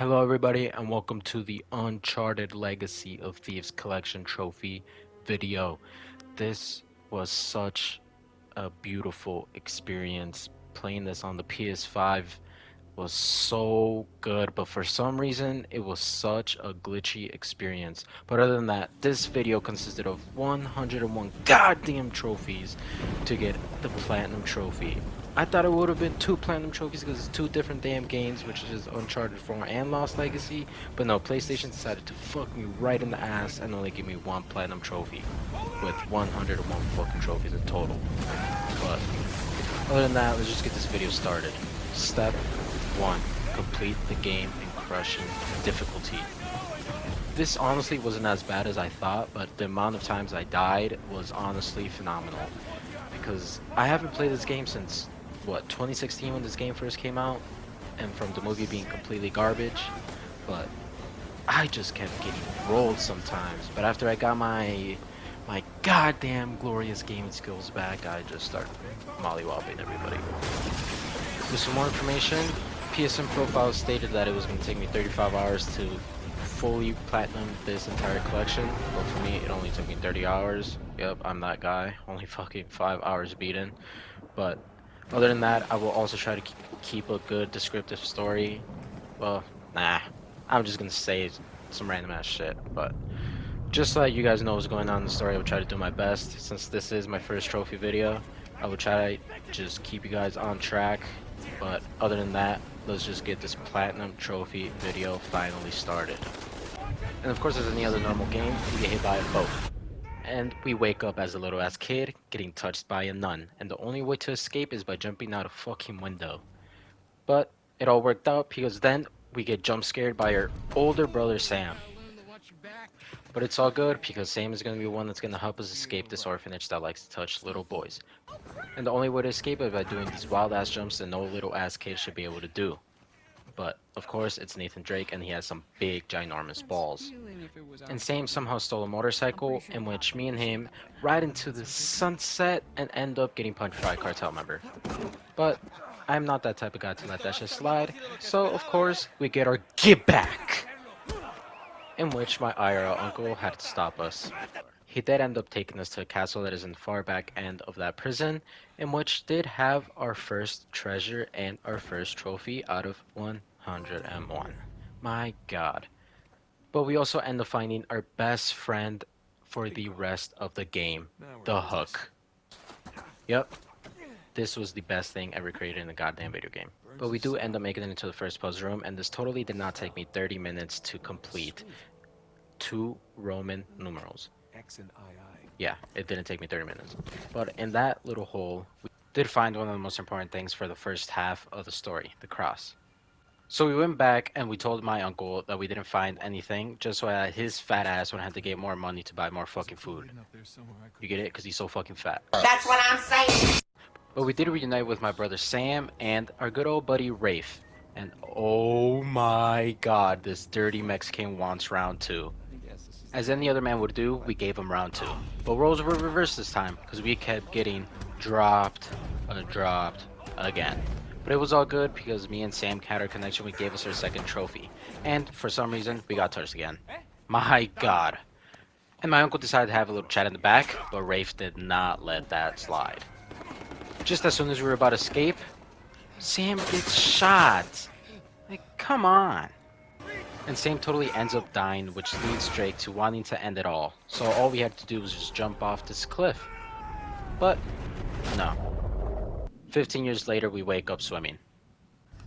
Hello, everybody, and welcome to the Uncharted Legacy of Thieves Collection Trophy video. This was such a beautiful experience. Playing this on the PS5 was so good, but for some reason, it was such a glitchy experience. But other than that, this video consisted of 101 goddamn trophies to get the Platinum Trophy. I thought it would have been two Platinum Trophies because it's two different damn games, which is Uncharted 4 and Lost Legacy, but no, PlayStation decided to fuck me right in the ass and only give me one Platinum Trophy, with 101 fucking trophies in total. But other than that, let's just get this video started. Step 1. Complete the game in crushing difficulty. This honestly wasn't as bad as I thought, but the amount of times I died was honestly phenomenal. Because I haven't played this game since, what, 2016 when this game first came out? And from the movie being completely garbage. But I just kept getting rolled sometimes. But after I got my goddamn glorious gaming skills back, I just started mollywopping everybody. With some more information, PSN profile stated that it was going to take me 35 hours to fully platinum this entire collection, but for me it only took me 30 hours. Yep, I'm that guy, only fucking 5 hours beaten. But other than that, I will also try to keep a good descriptive story. Well, nah, I'm just gonna say some random ass shit, but just so that you guys know what's going on in the story, I will try to do my best. Since this is my first trophy video, I will try to just keep you guys on track. But other than that, let's just get this platinum trophy video finally started. And of course, as any other normal game, we get hit by a boat. And we wake up as a little ass kid getting touched by a nun. And the only way to escape is by jumping out a fucking window. But it all worked out because then we get jump scared by our older brother Sam. But it's all good because Sam is going to be one that's going to help us escape this orphanage that likes to touch little boys. And the only way to escape is by doing these wild ass jumps that no little ass kid should be able to do. But of course it's Nathan Drake and he has some big ginormous balls. And Sam somehow stole a motorcycle in which me and him ride into the sunset and end up getting punched by a cartel member. But I'm not that type of guy to let that shit slide, so of course we get our get back, in which my IRL uncle had to stop us. He did end up taking us to a castle that is in the far back end of that prison, in which did have our first treasure and our first trophy out of 101. My god. But we also end up finding our best friend for the rest of the game, the Hook. Yep, this was the best thing ever created in a goddamn video game. But we do end up making it into the first puzzle room, and this totally did not take me 30 minutes to complete 2 Roman numerals. X and II. Yeah, it didn't take me 30 minutes. But in that little hole, we did find one of the most important things for the first half of the story, the cross. So we went back and we told my uncle that we didn't find anything, just so that his fat ass would have to get more money to buy more fucking food. You get it? Because he's so fucking fat. That's what I'm saying. But we did reunite with my brother Sam and our good old buddy Rafe. And oh my god, this dirty Mexican wants round 2. As any other man would do, we gave him round 2. But roles were reversed this time, because we kept getting dropped again. But it was all good, because me and Sam had our connection, we gave us our second trophy. And, for some reason, we got touched again. My god. And my uncle decided to have a little chat in the back, but Rafe did not let that slide. Just as soon as we were about to escape, Sam gets shot. Like, come on. And Sam totally ends up dying, which leads Drake to wanting to end it all. So all we had to do was just jump off this cliff. But, no. 15 years later, we wake up swimming.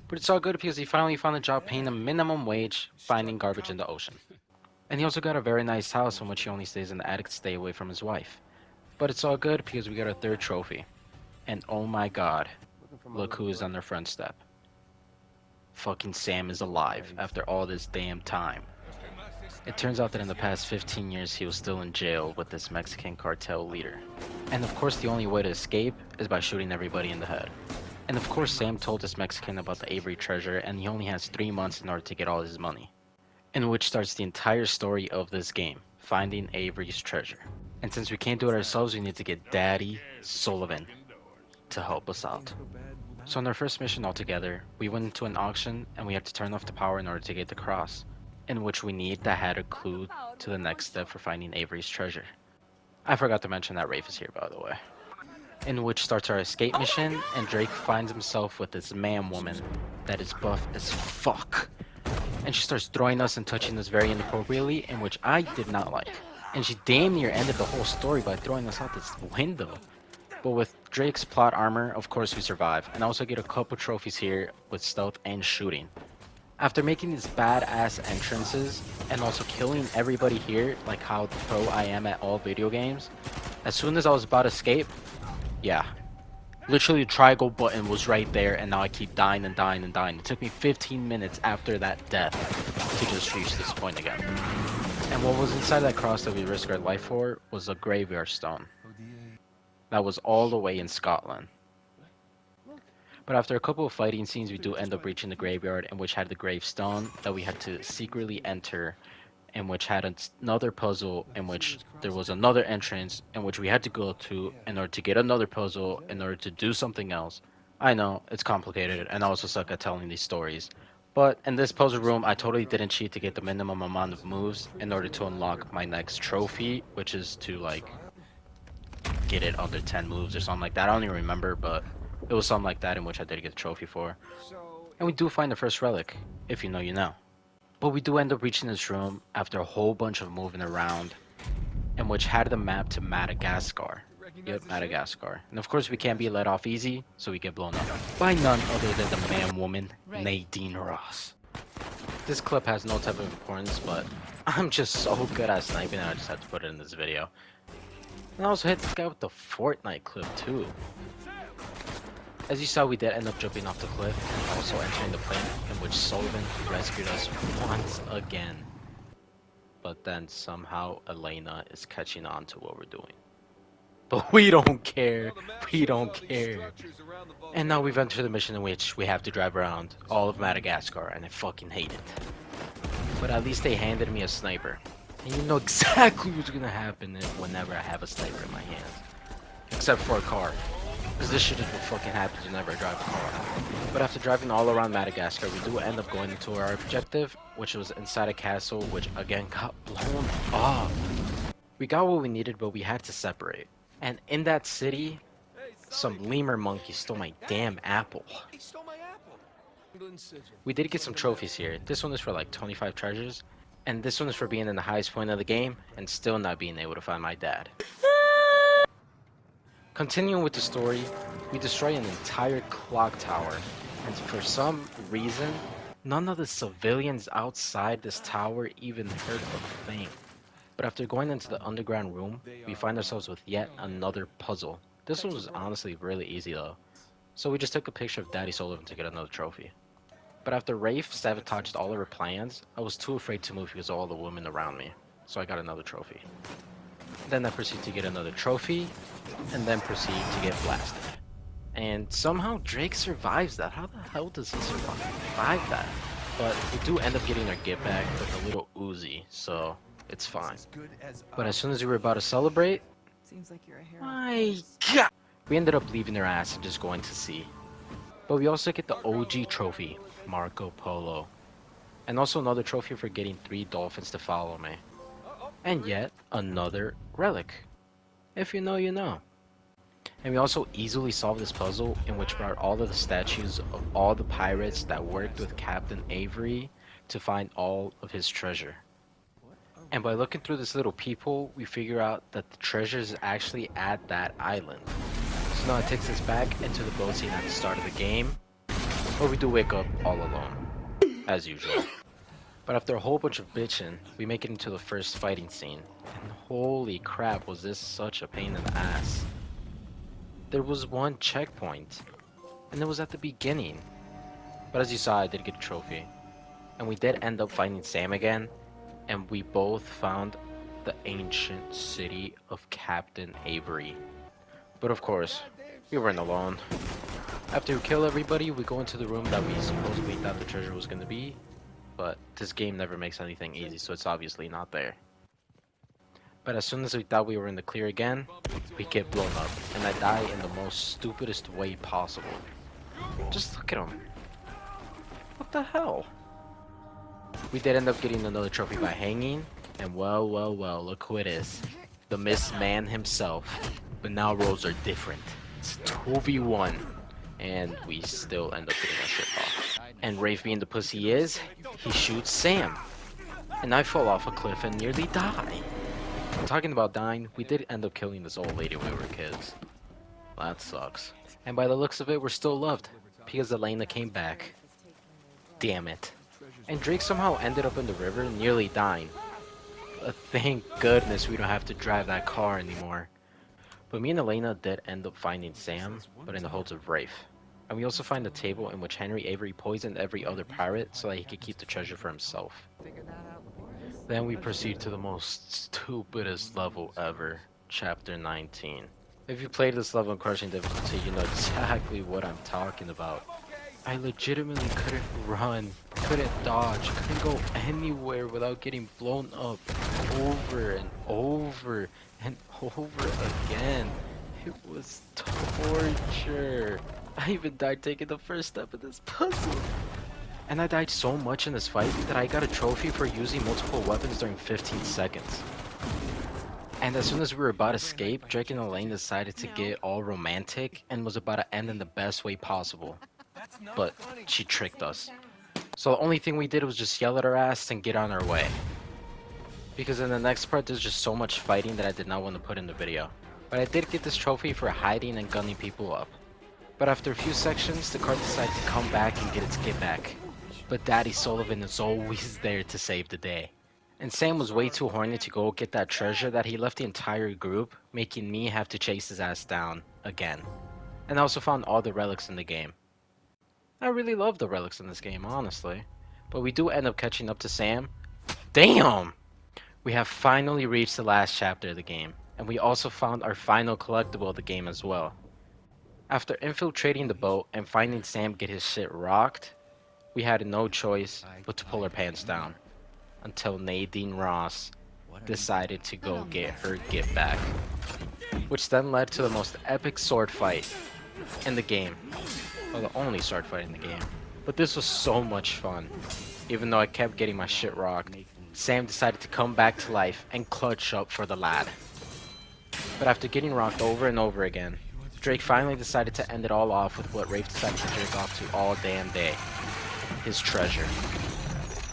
But it's all good because he finally found a job paying a minimum wage, finding garbage in the ocean. And he also got a very nice house in which he only stays in the attic to stay away from his wife. But it's all good because we got our third trophy. And oh my god, look who is on their front step. Fucking Sam is alive after all this damn time. It turns out that in the past 15 years he was still in jail with this Mexican cartel leader. And of course the only way to escape is by shooting everybody in the head. And of course Sam told this Mexican about the Avery treasure and he only has 3 months in order to get all his money. In which starts the entire story of this game, finding Avery's treasure. And since we can't do it ourselves, we need to get Daddy Sullivan to help us out. So on our first mission altogether, we went into an auction and we had to turn off the power in order to get the cross, in which we need that had a clue to the next step for finding Avery's treasure. I forgot to mention that Rafe is here, by the way. In which starts our escape mission, and Drake finds himself with this man woman that is buff as fuck. And she starts throwing us and touching us very inappropriately, in which I did not like. And she damn near ended the whole story by throwing us out this window. But with Drake's plot armor, of course we survive, and I also get a couple trophies here with stealth and shooting. After making these badass entrances, and also killing everybody here, like how pro I am at all video games, as soon as I was about to escape, yeah, literally the triangle button was right there, and now I keep dying and dying and dying. It took me 15 minutes after that death to just reach this point again. And what was inside that cross that we risked our life for was a graveyard stone. That was all the way in Scotland. But after a couple of fighting scenes, we do end up reaching the graveyard, in which had the gravestone that we had to secretly enter, in which had another puzzle, in which there was another entrance, in which we had to go to in order to get another puzzle, in order to do something else. I know, it's complicated, and I also suck at telling these stories. But in this puzzle room, I totally didn't cheat to get the minimum amount of moves in order to unlock my next trophy, which is to, like, get it under 10 moves or something like that. I don't even remember, but it was something like that in which I did get the trophy for. And we do find the first relic, if you know, you know. But we do end up reaching this room after a whole bunch of moving around, in which had the map to Madagascar. Yep, Madagascar. And of course we can't be let off easy, so we get blown up by none other than the man-woman, Nadine Ross. This clip has no type of importance, but I'm just so good at sniping that I just had to put it in this video. And I also hit this guy with the Fortnite clip too. As you saw, we did end up jumping off the cliff and also entering the plane, in which Sullivan rescued us once again. But then somehow Elena is catching on to what we're doing. But we don't care. We don't care. And now we've entered the mission in which we have to drive around all of Madagascar, and I fucking hate it. But at least they handed me a sniper. And you know exactly what's gonna happen whenever I have a sniper in my hands. Except for a car. Because this shit is what fucking happens whenever I drive a car. But after driving all around Madagascar, we do end up going into our objective, which was inside a castle, which again got blown up. We got what we needed, but we had to separate. And in that city, some lemur monkey stole my damn apple. We did get some trophies here. This one is for like 25 treasures. And this one is for being in the highest point of the game and still not being able to find my dad. Continuing with the story, we destroy an entire clock tower, and for some reason, none of the civilians outside this tower even heard a thing. But after going into the underground room, we find ourselves with yet another puzzle. This one was honestly really easy though, so we just took a picture of Daddy Sullivan to get another trophy. But after Rafe sabotaged all of her plans, I was too afraid to move because of all the women around me, so I got another trophy. Then I proceed to get another trophy, and then proceed to get blasted. And somehow Drake survives that. How the hell does he survive that? But we do end up getting our get back with a little Uzi, so it's fine. But as soon as we were about to celebrate, my God, we ended up leaving their ass and just going to sea. But we also get the OG trophy, Marco Polo. And also another trophy for getting 3 dolphins to follow me. And yet another relic. If you know, you know. And we also easily solved this puzzle, in which brought all of the statues of all the pirates that worked with Captain Avery to find all of his treasure. And by looking through this little peephole, we figure out that the treasure is actually at that island. So now it takes us back into the boat scene at the start of the game, where we do wake up all alone, as usual. But after a whole bunch of bitching, we make it into the first fighting scene. And holy crap, was this such a pain in the ass. There was one checkpoint, and it was at the beginning. But as you saw, I did get a trophy. And we did end up finding Sam again, and we both found the ancient city of Captain Avery. But of course, we weren't alone. After we kill everybody, we go into the room that we supposedly thought the treasure was going to be. But this game never makes anything easy, so it's obviously not there. But as soon as we thought we were in the clear again, we get blown up, and I die in the most stupidest way possible. Just look at him. What the hell? We did end up getting another trophy by hanging, and well, look who it is. The Mist Man himself. But now roles are different. It's 2v1, and we still end up getting a shit ball. And Rafe being the pussy he is, he shoots Sam. And I fall off a cliff and nearly die. Talking about dying, we did end up killing this old lady when we were kids. That sucks. And by the looks of it, we're still loved, because Elena came back. Damn it. And Drake somehow ended up in the river, nearly dying. But thank goodness we don't have to drive that car anymore. But me and Elena did end up finding Sam, but in the holds of Rafe. And we also find a table in which Henry Avery poisoned every other pirate so that he could keep the treasure for himself. Then we proceed to the most stupidest level ever, Chapter 19. If you played this level in crushing difficulty, you know exactly what I'm talking about. I legitimately couldn't run, couldn't dodge, couldn't go anywhere without getting blown up over and over and over again. It was torture. I even died taking the first step of this puzzle. And I died so much in this fight that I got a trophy for using multiple weapons during 15 seconds. And as soon as we were about to escape, Drake and Elaine decided to get all romantic and was about to end in the best way possible. But she tricked us. So the only thing we did was just yell at her ass and get on our way. Because in the next part there's just so much fighting that I did not want to put in the video. But I did get this trophy for hiding and gunning people up. But after a few sections, the car decided to come back and get its get back. But Daddy Sullivan is always there to save the day. And Sam was way too horny to go get that treasure that he left the entire group, making me have to chase his ass down again. And I also found all the relics in the game. I really love the relics in this game, honestly. But we do end up catching up to Sam. Damn! We have finally reached the last chapter of the game, and we also found our final collectible of the game as well. After infiltrating the boat and finding Sam get his shit rocked, we had no choice but to pull our pants down. Until Nadine Ross decided to go get her gift back. Which then led to the most epic sword fight in the game. Well, the only sword fight in the game. But this was so much fun. Even though I kept getting my shit rocked, Sam decided to come back to life and clutch up for the lad. But after getting rocked over and over again, Drake finally decided to end it all off with what Rafe decided to jerk off to all damn day. His treasure.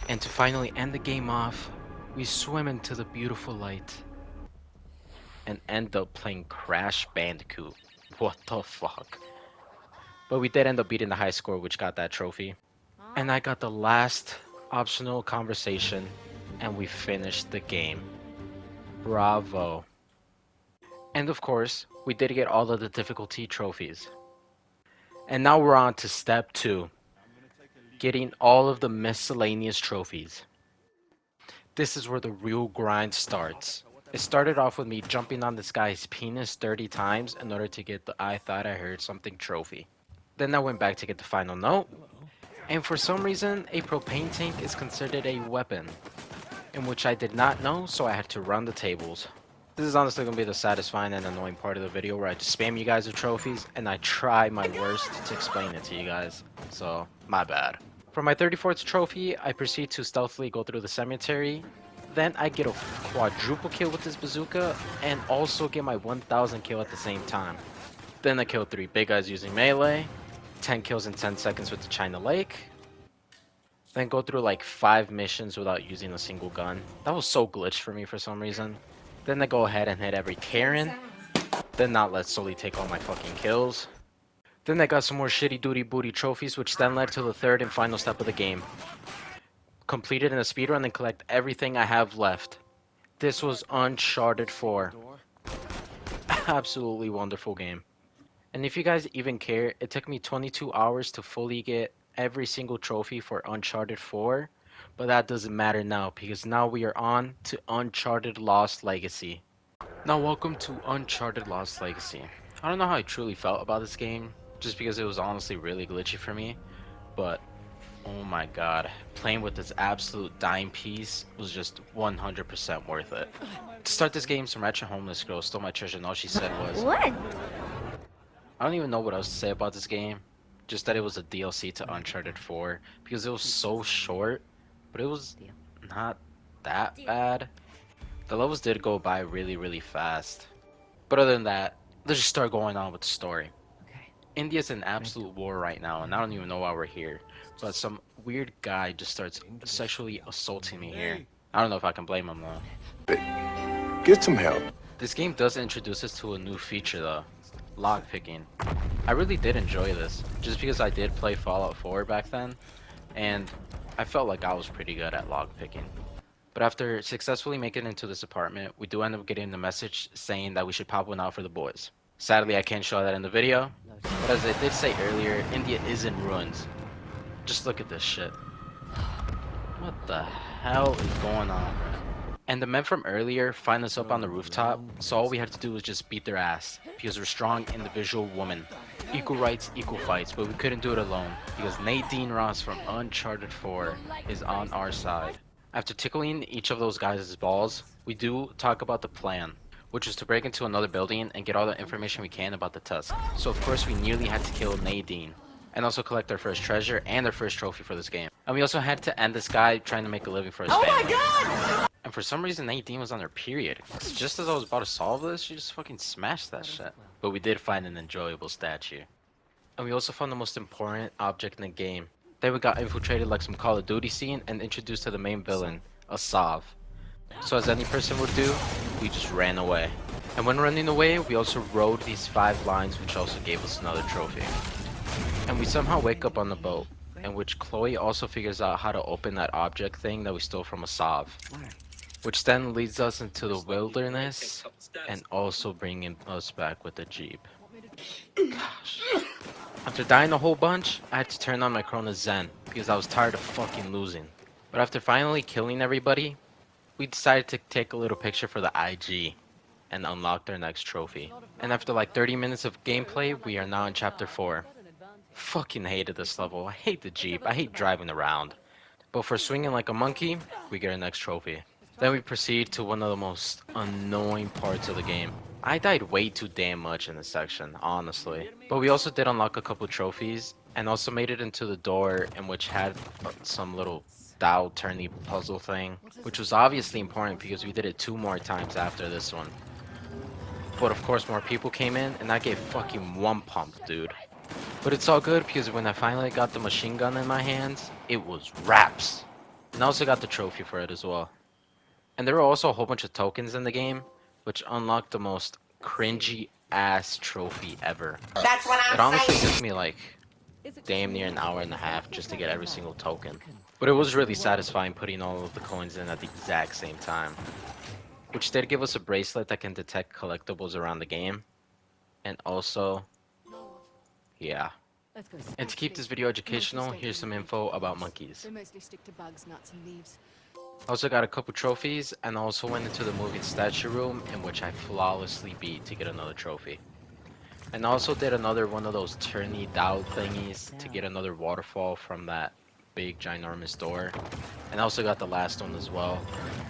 And to finally end the game off, we swim into the beautiful light. And end up playing Crash Bandicoot. What the fuck? But we did end up beating the high score, which got that trophy. And I got the last optional conversation, and we finished the game. Bravo. And of course, we did get all of the difficulty trophies. And now we're on to step 2. Getting all of the miscellaneous trophies. This is where the real grind starts. It started off with me jumping on this guy's penis 30 times in order to get the I thought I heard something trophy. Then I went back to get the final note. And for some reason, a propane tank is considered a weapon. In which I did not know, so I had to run the tables. This is honestly going to be the satisfying and annoying part of the video where I just spam you guys with trophies and I try my worst to explain it to you guys. So, my bad. For my 34th trophy, I proceed to stealthily go through the cemetery. Then I get a quadruple kill with this bazooka and also get my 1000 kill at the same time. Then I kill 3 big guys using melee, 10 kills in 10 seconds with the China Lake. Then go through like 5 missions without using a single gun. That was so glitched for me for some reason. Then I go ahead and hit every Karen. Then not let Sully take all my fucking kills. Then I got some more shitty duty booty trophies, which then led to the third and final step of the game. Complete it in a speedrun and collect everything I have left. This was Uncharted 4. Absolutely wonderful game. And if you guys even care, it took me 22 hours to fully get every single trophy for Uncharted 4. But that doesn't matter now, because now we are on to Uncharted Lost Legacy. Now welcome to Uncharted Lost Legacy. I don't know how I truly felt about this game, just because it was honestly really glitchy for me. But, oh my god, playing with this absolute dime piece was just 100% worth it. To start this game, some ratchet homeless girl stole my treasure and all she said was, What? I don't even know what else to say about this game. just that it was a DLC to Uncharted 4 because it was so short, but it was not that bad. The levels did go by really, really fast. But other than that, let's just start going on with the story. India's in absolute war right now, and I don't even know why we're here. But some weird guy just starts sexually assaulting me here. I don't know if I can blame him though. Get some help. This game does introduce us to a new feature though, lockpicking. I really did enjoy this, just because I did play Fallout 4 back then, and I felt like I was pretty good at lockpicking. But after successfully making it into this apartment, we do end up getting a message saying that we should pop one out for the boys. Sadly, I can't show that in the video, but as I did say earlier, India is in ruins. Just look at this shit. What the hell is going on, bro? And the men from earlier find us up on the rooftop, so all we had to do was just beat their ass, because we're strong individual women. Equal rights, equal fights, but we couldn't do it alone, because Nadine Ross from Uncharted 4 is on our side. After tickling each of those guys' balls, we do talk about the plan, which was to break into another building and get all the information we can about the tusk. So of course we nearly had to kill Nadine, and also collect our first treasure and our first trophy for this game. And we also had to end this guy trying to make a living for his family. Oh my god! And for some reason Nadine was on her period. Just as I was about to solve this, she just fucking smashed that shit. But we did find an enjoyable statue. And we also found the most important object in the game. Then we got infiltrated like some Call of Duty scene and introduced to the main villain, a Sav. So as any person would do, we just ran away. And when running away, we also rode these 5 lines, which also gave us another trophy. And we somehow wake up on the boat, in which Chloe also figures out how to open that object thing that we stole from a Sav. Which then leads us into the wilderness, and also bringing us back with the Jeep. Gosh. After dying a whole bunch, I had to turn on my Corona Zen, because I was tired of fucking losing. But after finally killing everybody, we decided to take a little picture for the IG, and unlocked our next trophy. And after like 30 minutes of gameplay, we are now in chapter 4. Fucking hated this level, I hate the Jeep, I hate driving around. But for swinging like a monkey, we get our next trophy. Then we proceed to one of the most annoying parts of the game. I died way too damn much in this section, honestly. But we also did unlock a couple trophies, and also made it into the door in which had some little Dow turny puzzle thing, which was obviously important because we did it 2 more times after this one. But of course more people came in, and I gave fucking 1 pump, dude. But it's all good because when I finally got the machine gun in my hands, it was raps. And I also got the trophy for it as well. And there were also a whole bunch of tokens in the game, which unlocked the most cringy ass trophy ever. That's what I'm It honestly saying. took me like damn near an hour and a half just to get every single token. But it was really satisfying putting all of the coins in at the exact same time. Which did give us a bracelet that can detect collectibles around the game. And also, yeah. And to keep this video educational, here's some info about monkeys. They mostly stick to bugs, nuts, and leaves. Also got a couple trophies, and also went into the moving statue room, in which I flawlessly beat to get another trophy. And also did another one of those turny Dow thingies to get another waterfall from that big ginormous door. And also got the last one as well,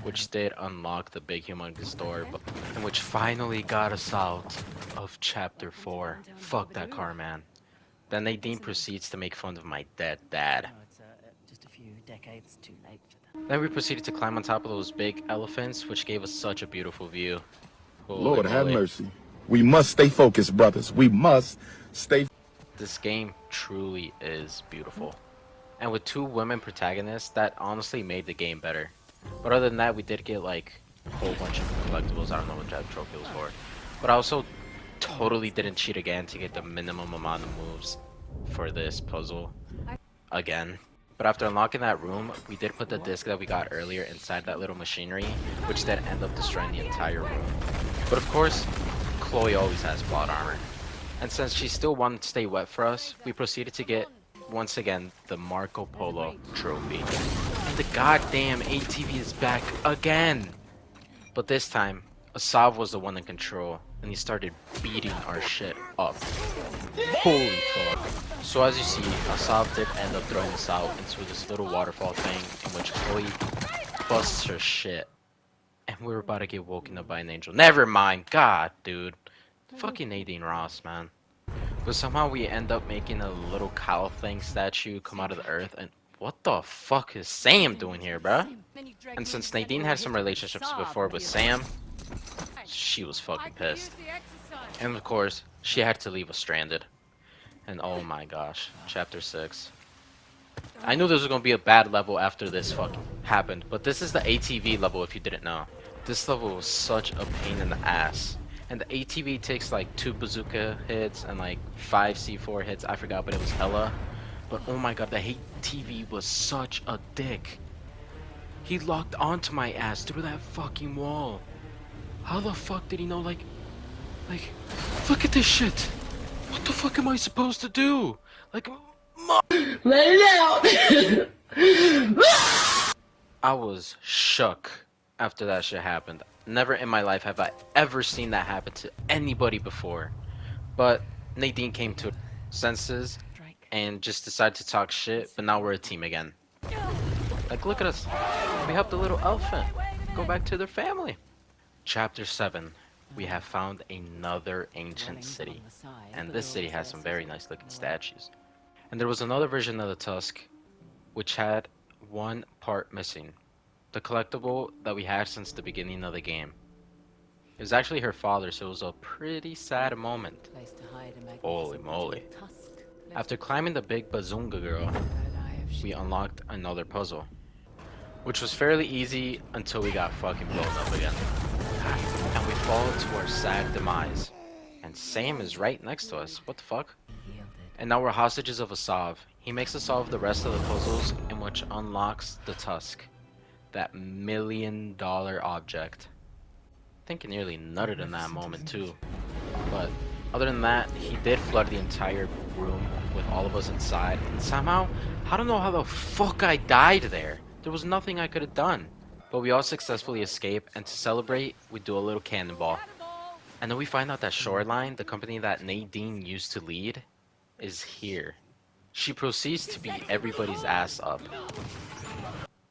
which did unlock the big humongous door, and which finally got us out of chapter 4. Fuck that car, man. Then Nadine proceeds to make fun of my dead dad. It's just a few decades too late for that. Then we proceeded to climb on top of those big elephants, which gave us such a beautiful view. Holy Lord have moly. mercy. We must stay focused, brothers. We must stay. This game truly is beautiful. And with 2 women protagonists, that honestly made the game better. But other than that, we did get like a whole bunch of collectibles. I don't know what that trophy was for. But I also totally didn't cheat again to get the minimum amount of moves for this puzzle again. But after unlocking that room, we did put the disc that we got earlier inside that little machinery, which then ended up destroying the entire room. But of course, Chloe always has plot armor. And since she still wanted to stay wet for us, we proceeded to get, once again, the Marco Polo trophy. And the goddamn ATV is back again! But this time, Asav was the one in control, and he started beating our shit up. Holy fuck. So as you see, Asav did end up throwing us out into this little waterfall thing, in which Chloe busts her shit. And we were about to get woken up by an angel. Never mind, god, dude. Fucking Nadine Ross, man. But somehow we end up making a little cow thing statue come out of the earth, and what the fuck is Sam doing here, bruh? And since Nadine had some relationships before with Sam, she was fucking pissed. And of course, she had to leave us stranded. And oh my gosh, chapter 6. I knew this was gonna be a bad level after this fucking happened, but this is the ATV level if you didn't know. This level was such a pain in the ass. And the ATV takes like 2 bazooka hits and like 5 C4 hits, I forgot, but it was hella. But oh my god, the ATV was such a dick. He locked onto my ass through that fucking wall. How the fuck did he know, like, look at this shit. What the fuck am I supposed to do? Like, Let it out! I was shook after that shit happened. Never in my life have I ever seen that happen to anybody before. But Nadine came to her senses and just decided to talk shit, but now we're a team again. Like, look at us. We helped the little elephant go back to their family. Chapter 7. We have found another ancient city. And this city has some very nice looking statues. And there was another version of the Tusk which had one part missing. The collectible that we had since the beginning of the game. It was actually her father, so it was a pretty sad moment. Holy moly. After climbing the big Bazunga girl, we unlocked another puzzle. Which was fairly easy until we got fucking blown up again. And we fall to our sad demise. And Sam is right next to us. What the fuck? And now we're hostages of Asav. He makes us solve the rest of the puzzles, in which unlocks the Tusk. That $1 million object. I think he nearly nutted in that moment too. But other than that, he did flood the entire room with all of us inside. And somehow, I don't know how the fuck I died there. There was nothing I could have done. But we all successfully escape, and to celebrate, we do a little cannonball. And then we find out that Shoreline, the company that Nadine used to lead, is here. She proceeds to beat everybody's ass up.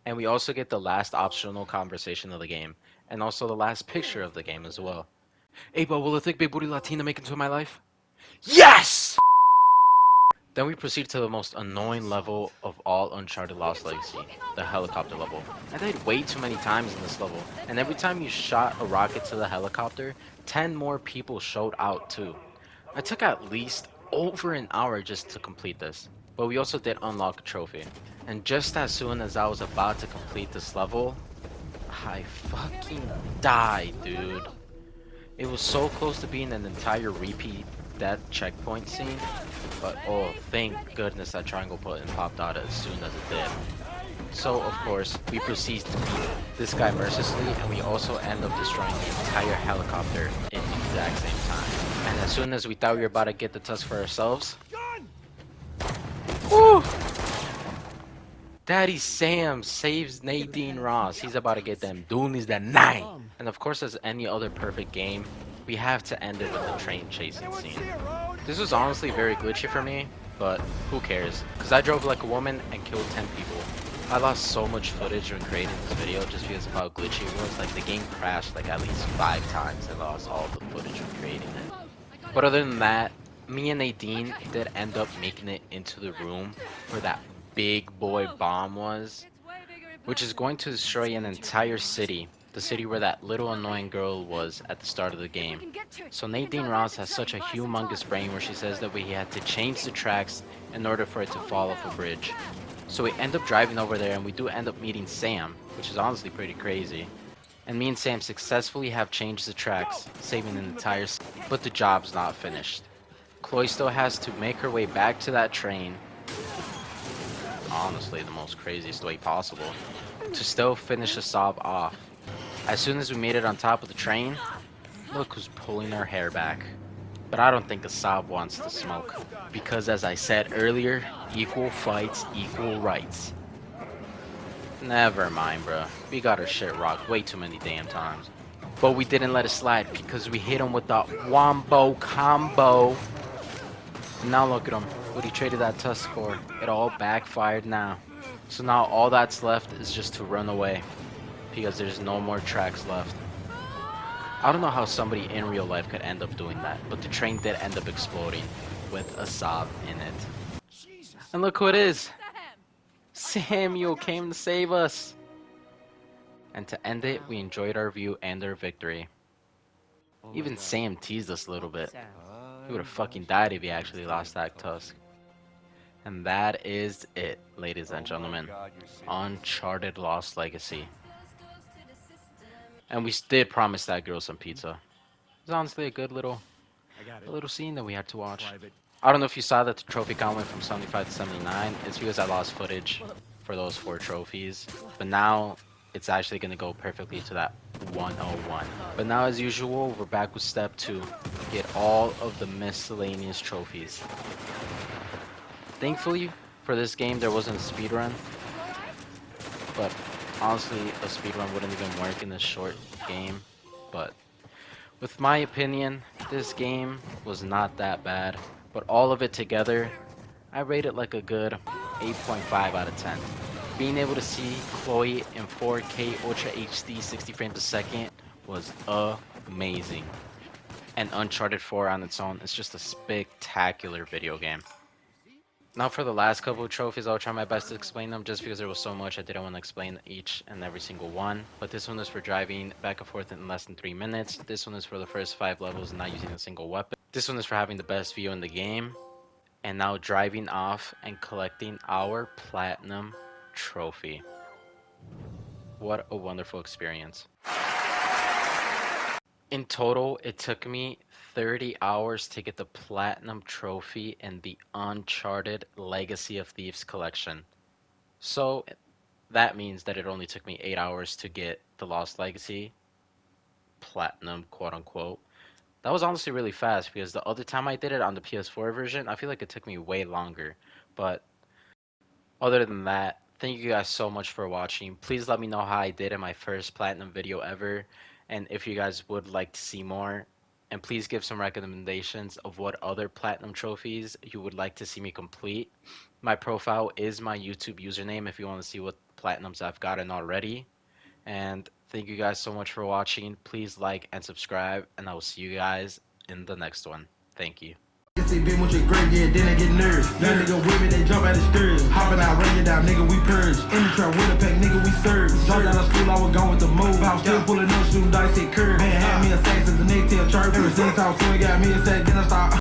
And we also get the last optional conversation of the game, and also the last picture of the game as well. Hey, but will a thick big booty Latina make it into my life? Yes! Then we proceed to the most annoying level of all Uncharted Lost Legacy, the helicopter level. I died way too many times in this level, and every time you shot a rocket to the helicopter, 10 more people showed out too. I took at least over an hour just to complete this, but we also did unlock a trophy. And just as soon as I was about to complete this level, I fucking died, dude. It was so close to being an entire repeat death checkpoint scene, but oh, thank goodness that triangle button popped out as soon as it did. So, of course, we proceed to beat this guy mercilessly, and we also end up destroying the entire helicopter in the exact same time. And as soon as we thought we were about to get the Tusk for ourselves, woo! Daddy Sam saves Nadine Ross. He's about to get them doonies that night. And of course, as any other perfect game, we have to end it with a train chasing scene. This was honestly very glitchy for me, but who cares? Because I drove like a woman and killed 10 people. I lost so much footage when creating this video just because of how glitchy it was. Like, the game crashed like at least 5 times and lost all the footage when creating it. But other than that, me and Nadine did end up making it into the room where that big boy bomb was, which is going to destroy an entire city. The city where that little annoying girl was at the start of the game. So Nadine Ross has such a humongous brain where she says that we had to change the tracks in order for it to fall off a bridge. So we end up driving over there, and we do end up meeting Sam, which is honestly pretty crazy. And me and Sam successfully have changed the tracks, saving an entire city. But the job's not finished. Chloe still has to make her way back to that train, honestly the most craziest way possible, to still finish Asab off. As soon as we made it on top of the train, look who's pulling her hair back. But I don't think Asab wants to smoke, because as I said earlier, equal fights, equal rights. Never mind, bro. We got our shit rocked way too many damn times. But we didn't let it slide because we hit him with the wombo combo. And now look at him. What he traded that Tusk for. It all backfired now. So now all that's left is just to run away, because there's no more tracks left. I don't know how somebody in real life could end up doing that, but the train did end up exploding. with a sob in it. And look who it is! Samuel came to save us! And to end it, we enjoyed our view and our victory. Even Sam teased us a little bit. He would have fucking died if he actually lost that tusk. And that is it, ladies and gentlemen. Uncharted Lost Legacy. And we did promise that girl some pizza. It was honestly a good little scene that we had to watch. I don't know if you saw that the trophy count went from 75 to 79. It's because I lost footage for those 4 trophies. But now it's actually going to go perfectly to that 101. But now, as usual, we're back with step 2. Get all of the miscellaneous trophies. Thankfully, for this game, there wasn't a speedrun. But honestly, a speedrun wouldn't even work in this short game. But with my opinion, this game was not that bad. But all of it together, I rate it like a good 8.5 out of 10. Being able to see Chloe in 4K Ultra HD 60 frames a second was amazing. And Uncharted 4 on its own is just a spectacular video game. Now for the last couple of trophies, I'll try my best to explain them just because there was so much I didn't want to explain each and every single one. But this one is for driving back and forth in less than 3 minutes. This one is for the first 5 levels and not using a single weapon. This one is for having the best view in the game. And now driving off and collecting our platinum trophy. What a wonderful experience. In total, it took me 30 hours to get the platinum trophy in the Uncharted Legacy of Thieves collection. So that means that it only took me 8 hours to get the Lost Legacy platinum, quote unquote. That was honestly really fast because the other time I did it on the PS4 version, I feel like it took me way longer. But other than that, thank you guys so much for watching. Please let me know how I did in my first platinum video ever. And if you guys would like to see more. And please give some recommendations of what other platinum trophies you would like to see me complete. My profile is my YouTube username if you want to see what platinums I've gotten already. And thank you guys so much for watching. Please like and subscribe. And I will see you guys in the next one. Thank you. Been with your great, yeah, then I get nervous. Young nigga with me, they jump out the stairs. Hopping out, running down, nigga, we purge. In the trap with a pack, nigga, we serve. Dropped out of school, I was gone with the move. I was still pulling up, shooting dice, hit curve. Man, had me a sax as a neck tail chirp. Ever since I was 20, got me a sack, then I start.